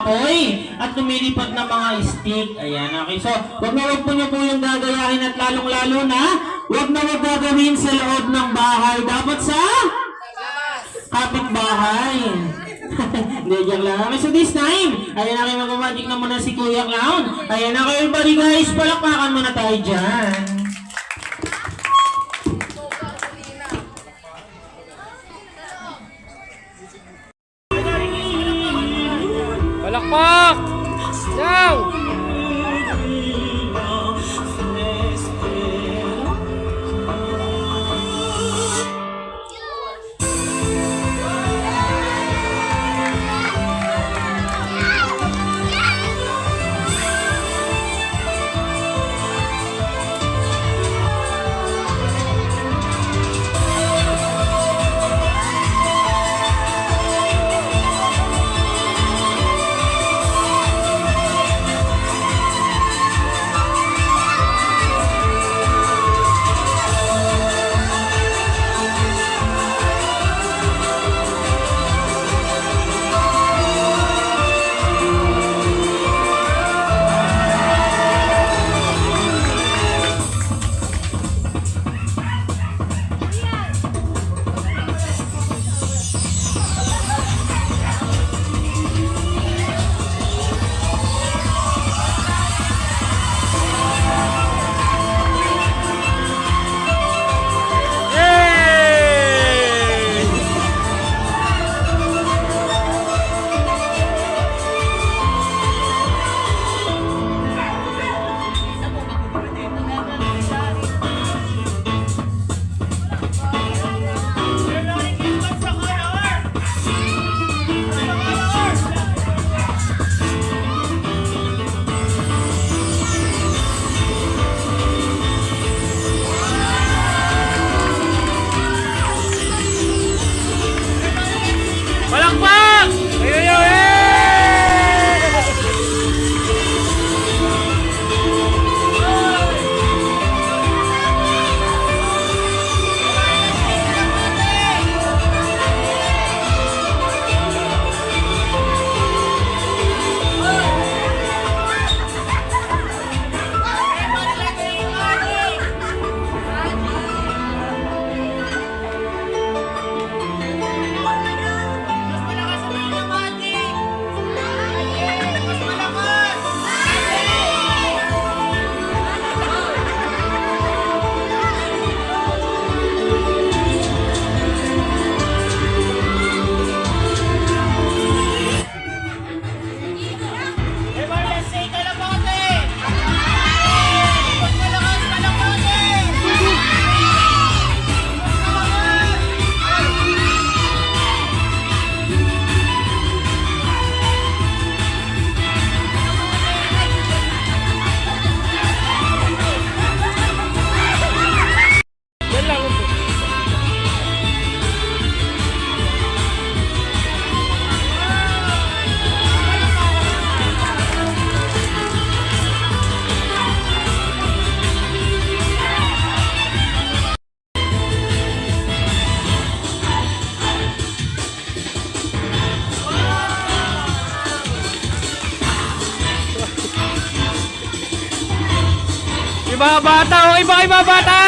apoy at lumilipad na mga stick. Ayan, okay. So, wag po niyo po yung gagayahin at lalong-lalo na wag gagawin sa loob ng bahay. Dapat sa kapitbahay. Hindi, joke lang. Okay, so this time, ayan na kayo mag-magic na muna si Kuya Clown. Ayan na kayo, everybody guys. Palakpakan muna tayo dyan. Palakpak! Down! Palakpak! Iba bata, iba bata!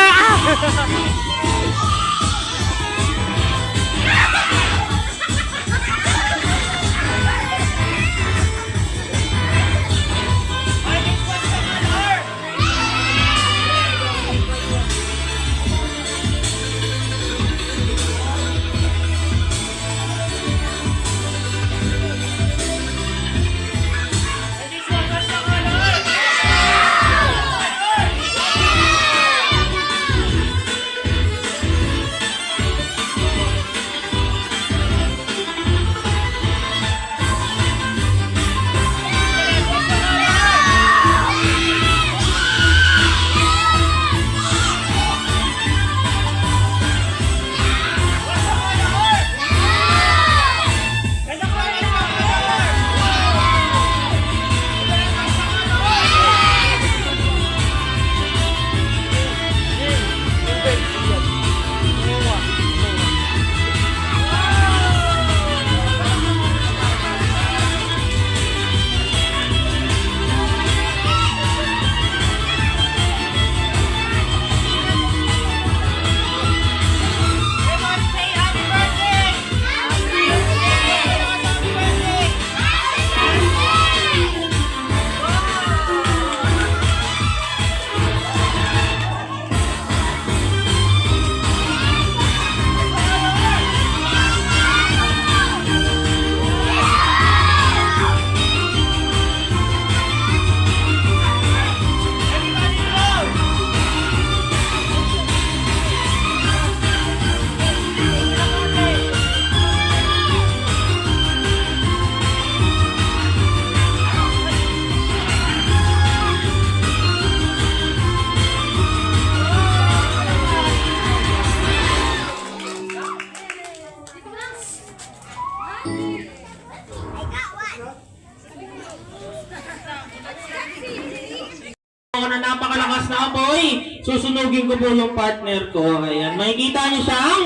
ako na napakalakas na apoy, susunugin ko po yung partner ko. Ayan, makikita niyo siyang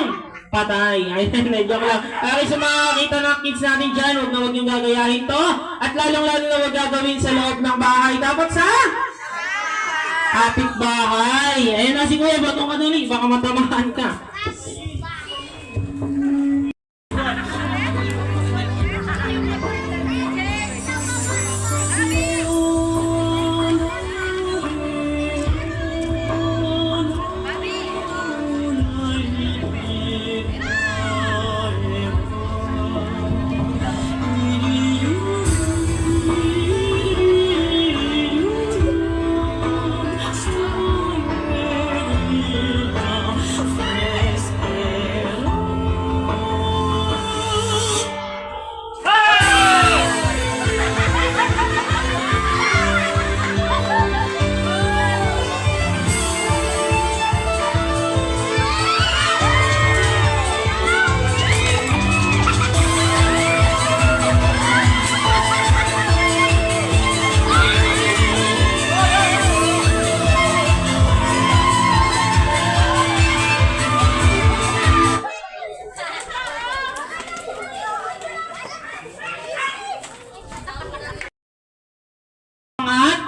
patay. Ayan, joke lang. Okay, sa mga nakita ng kids natin dyan, huwag niyong gagayahin to. At lalong-lalo na huwag gagawin sa loob ng bahay. Dapat sa kapitbahay. Ayan na si Kuya, batong ka dali. Baka matamahan ka.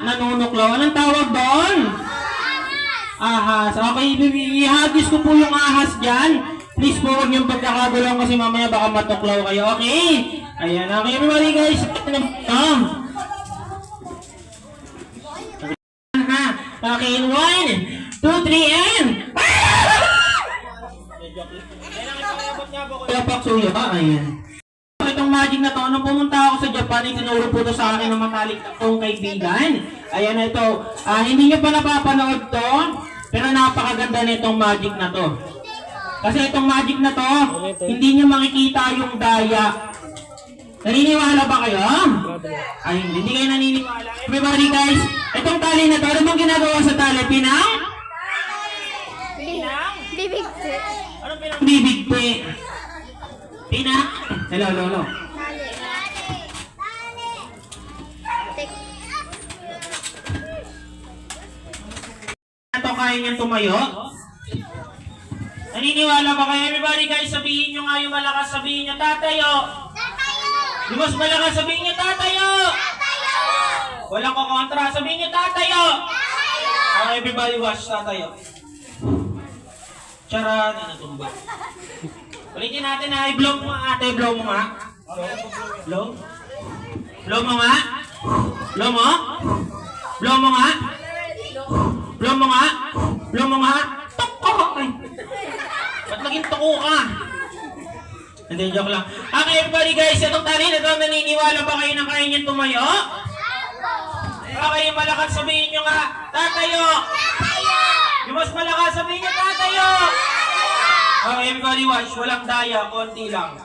Nanunuklaw. Anong tawag doon? Ahas. Okay, ihagis ko po yung ahas dyan. Please po, huwag niyong pagkakagulong kasi mamaya baka matuklaw kayo. Okay? Ayan. Okay, everybody guys. Okay, in 1, 2, 3, and... Kaya paksuyo ba? Ayan. Itong magic na to, nung pumunta ako sa Japan, itinuro po to sa akin ng matalik akong kaibigan. Ayan na ito. Hindi nyo pa napapanood to, pero napakaganda na itong magic na to. Kasi itong magic na to, hindi nyo makikita yung daya. Naniniwala ba kayo? Ay, hindi kayo naniniwala. Everybody guys, itong tali na to, ano bang ginagawa sa tali? Pinang? Bibigti. Anong pinang bibigti? Pinang? Hello, hello, hello. Ito kaya niyang tumayo? Naniniwala ba kayo? Everybody guys, sabihin nyo nga yung malakas, sabihin nyo, tatayo! Yung mas malakas, sabihin nyo, tatayo! Walang kukontra, sabihin nyo, tatayo! Okay, everybody watch, tatayo. Charan, natumba. Ulitin natin na, i-blow mo nga ate, blow mo nga. Blow? Blow mo nga? Blow mo? Blow mo nga? Blow mo nga? Blow mo nga? Tuko! Ba't naging tuko ka? Hindi, joke lang. Okay, everybody guys, itong tali na ito, naniniwala ba kayo na kaya niyang tumayo? Okay, yung malakas sabihin nyo nga, tatayo! Yung mas malakas sabihin nyo, tatayo! Okay, everybody watch, walang daya, konti lang.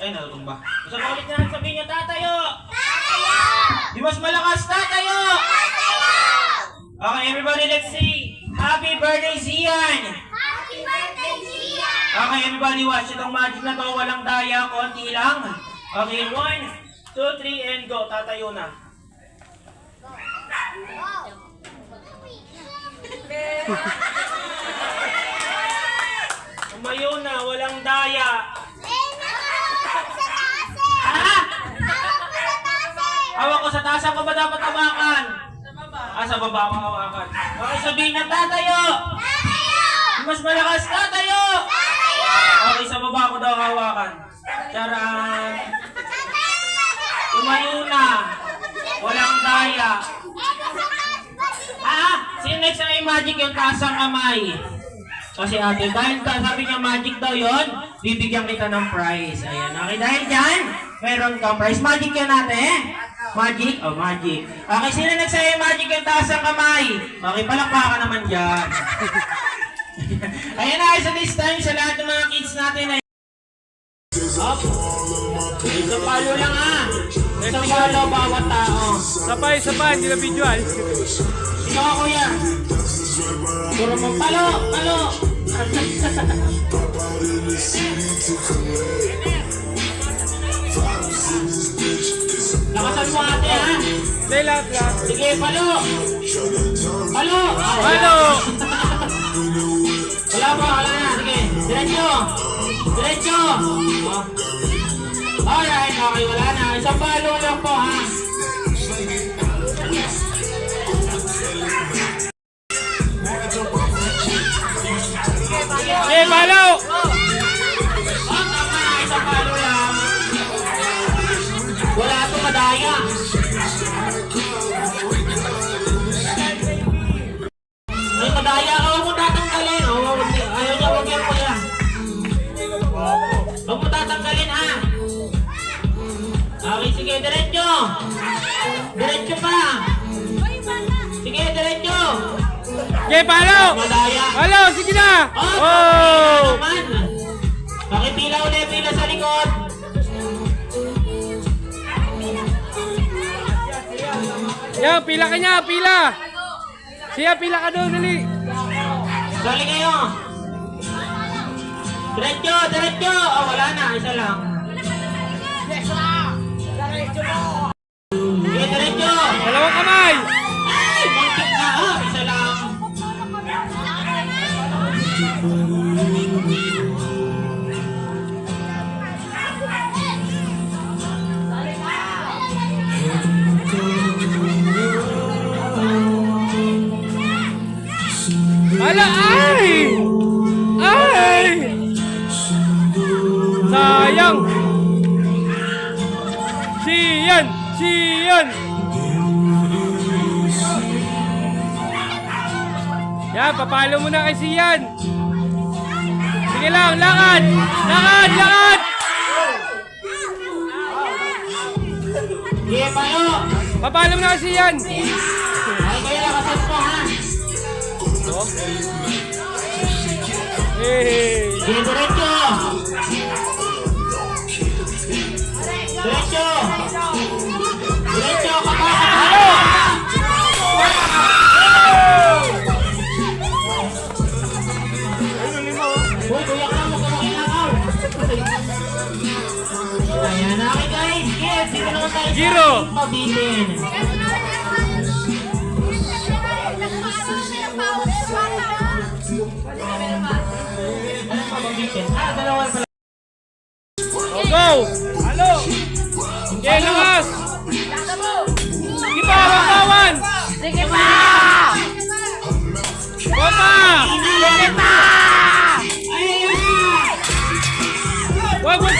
Ay, natutumba. Basta ulit na lang sabihin nyo, tatayo! Yung mas malakas, tatayo! Okay, everybody, let's see. Happy birthday, Zian! Happy birthday, Gia! Okay, everybody watch. Itong magic na to, walang daya, konti lang. Okay, 1, 2, 3, and go. Tatayo na. Tumayo na, walang daya. Hawak ko sa taas. Saan ko ba dapat hawakan? Sa baba ko hawakan. Okay, sabihin na tatayo! Mas malakas, tatayo! Okay, sa baba ko daw hawakan. Charan! Tumayo na! Walang daya! Sino next na magic yung taas ang kamay? Kasi ate, dahil sabi niya magic daw yon, bibigyan kita ng prize. Ayan, okay, dahil dyan, meron kang prize. Magic yan ate? Magic? Oh, magic. Okay, sino nagsaya magic yung taas ang kamay? Okay, palakpakan naman dyan. Ayan na, sa this time, sa lahat ng mga kids natin ay... Up! Isang palo lang Isang palo bawat tao. Sabay, hindi na visual. Ikaw ako yan. Puro mo, palo! Lakasan mo ate Hindi, lahat. Sige, palo! Palo! Palo! Wala na. Sige, diretso! Diretso! Alright, okay, wala na. Isang palo lang po, ha? Eh, palo! Tama, isang palo lang. Wala ito madaya. Ay, madaya ka. Huwag mo tatanggalin. Ayaw niya, huwag yan po yan. Huwag mo tatanggalin, ha? Okay, sige, diretso. Diretso pa. Sige, diretso. Eh, palo! Madaya. Palo, sige na! Oh! Oh! Naman. Pakipila ulit, pila sa likod. Yan, pila ka niya, pila! Siya, pila ka doon, dali! Sali kayo. Diretso, diretso. Oh, wala na, isa lang. Sige, diretso. Dalawang kamay! Ay, muntik na. Oh, isa lang. Ala, ay! Ay! Sayang! Siyan! Siyan! Yan, papalo mo na kay Siyan! Sige lang, lakad! Lakad! Lakad! Sige, palo. Papalo mo na kay Siyan! Ay, kaya lakasas mo, ha? Hey! Sige, diretso. Diretso. Diretso, kapalo. Uy, kuya ka mo, kumakilakaw. Ayan na, okay guys. Yes, dito naman tayo sa Giro. ating pabitin. Ano pa pabitin? Ah, dalawa pala. Go! Halo! Okay, lakas! Sige pa, babawan! Sige pa! Opa! Sige pa! Ay, ayun na! Wag, wag!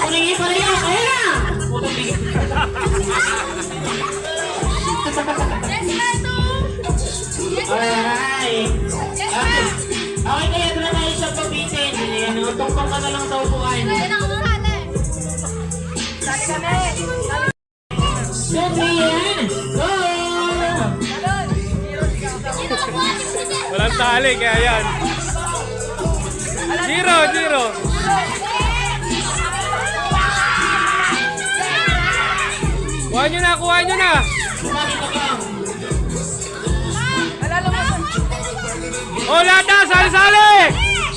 Kulingin pa rin yun, kaya na! Alright! Okay, okay kaya doon na tayo sa pabitin. Ayan, tungkol ka na lang sa upuan. Siyempre yan! Go! Walang tali, kaya yan. Zero, zero. Kuha nyo na, kuha nyo na. Sumali ka lang. O, lahat na, sali-sali!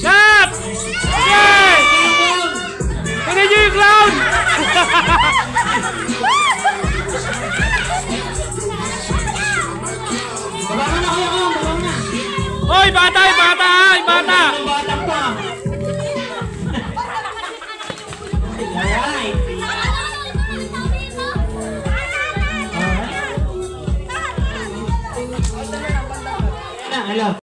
Lahat! Okay! Tignan nyo yung clown! Baba mo na kayo, baba mo na. Hoy, bata, bata, bata! Ang bata pa. Alright. Hello.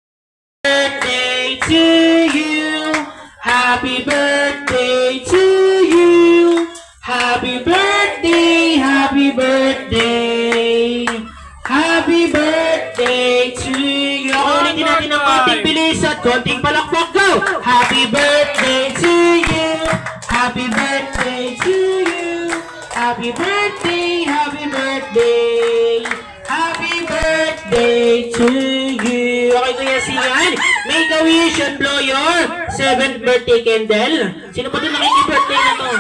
Birthday to you. Happy birthday to you. Happy birthday, happy birthday. Happy birthday to you. Ulitin natin ng konting bilis at konting palakpak. Go! Happy birthday to you. Happy birthday to you. Happy birthday, happy birthday. Happy birthday to you. Okay, Kuya Sian, make a wish and blow your 7th birthday candle. Sino ba ito nakiki-birthday na to?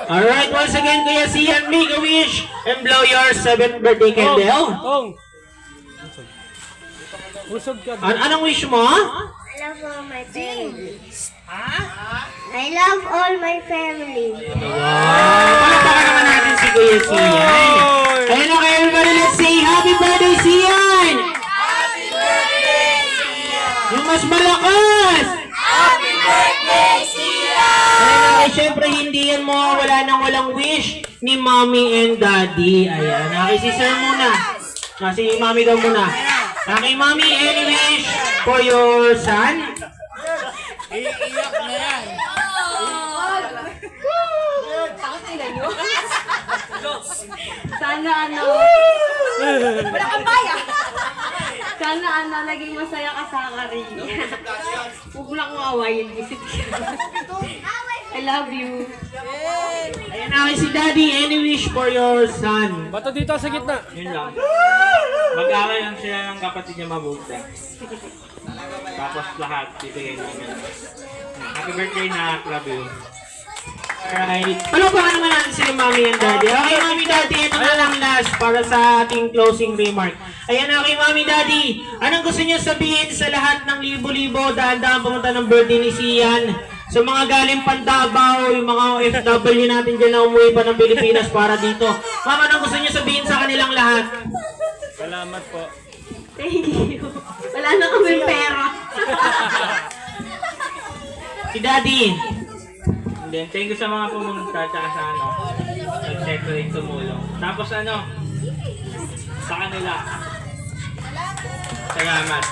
Alright, once again, Kuya Sian, make a wish and blow your 7th birthday candle. Ong! Usog ka. Anong wish mo? I love all my family. I love all my family. Palakpakan naman natin si Kuya birthday, Sian. Ayan, okay, everybody, let's say happy birthday, Sian! Happy birthday, Sian! Yung mas malakas! Happy birthday, Sian! Ayan, okay, syempre hindi yan mawawala ng walang wish ni Mommy and Daddy. Ayan, okay, si Sir muna. Si Mommy daw muna. Okay, Mommy, any wish for your son? Sana wala kang baya. Sana naging masaya ka sa Karina. Huwag mo lang kong awayin, visit ka. I love you. Ayan, okay, si Daddy, any wish for your son? Bato dito sa gitna. Yun lang. Mag-aaral lang sila ng kapatid niya mabuti. Tapos lahat, bibigay namin. Happy birthday na, love you. Alright. Palugpakan naman natin sila Mommy and Daddy. Okay, Mommy, Daddy, ito na lang last para sa ating closing remark. Ayan, okay, Mommy, Daddy. Anong gusto niyo sabihin sa lahat ng libo-libo daan-daan pumunta ng birthday ni Sian? Sa mga galing Pandabaw, yung mga OFW natin dyan na umuwi pa ng Pilipinas para dito. Mama, anong gusto niyo sabihin sa kanilang lahat? Salamat po. Thank you. Wala na kami pera. Si Daddy. And then, thank you sa mga pumunta tsaka sa nag-decorate tumulong. Tapos sa kanila. Salamat.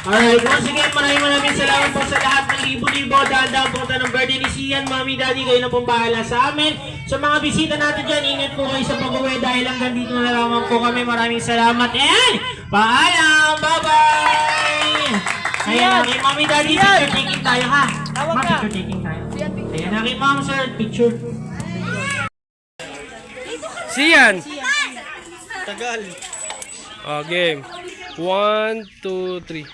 Alright, once again, maraming salamat po sa lahat ng libo-libo. Daan-daan punta ng birthday ni Sian, Mommy, Daddy, kayo na pong bahala sa amin. Sa mga bisita natin dyan, ingat po kayo sa pag-uwi dahil hanggang dito na lamang po kami. Maraming salamat and paalam! Bye-bye! Ayan, okay, Mommy, Daddy, picture taking tayo ha. Picture taking tayo. Ayan, okay, Mom, sir, picture. Sian. Tagal. Oh, game. 1, 2, 3.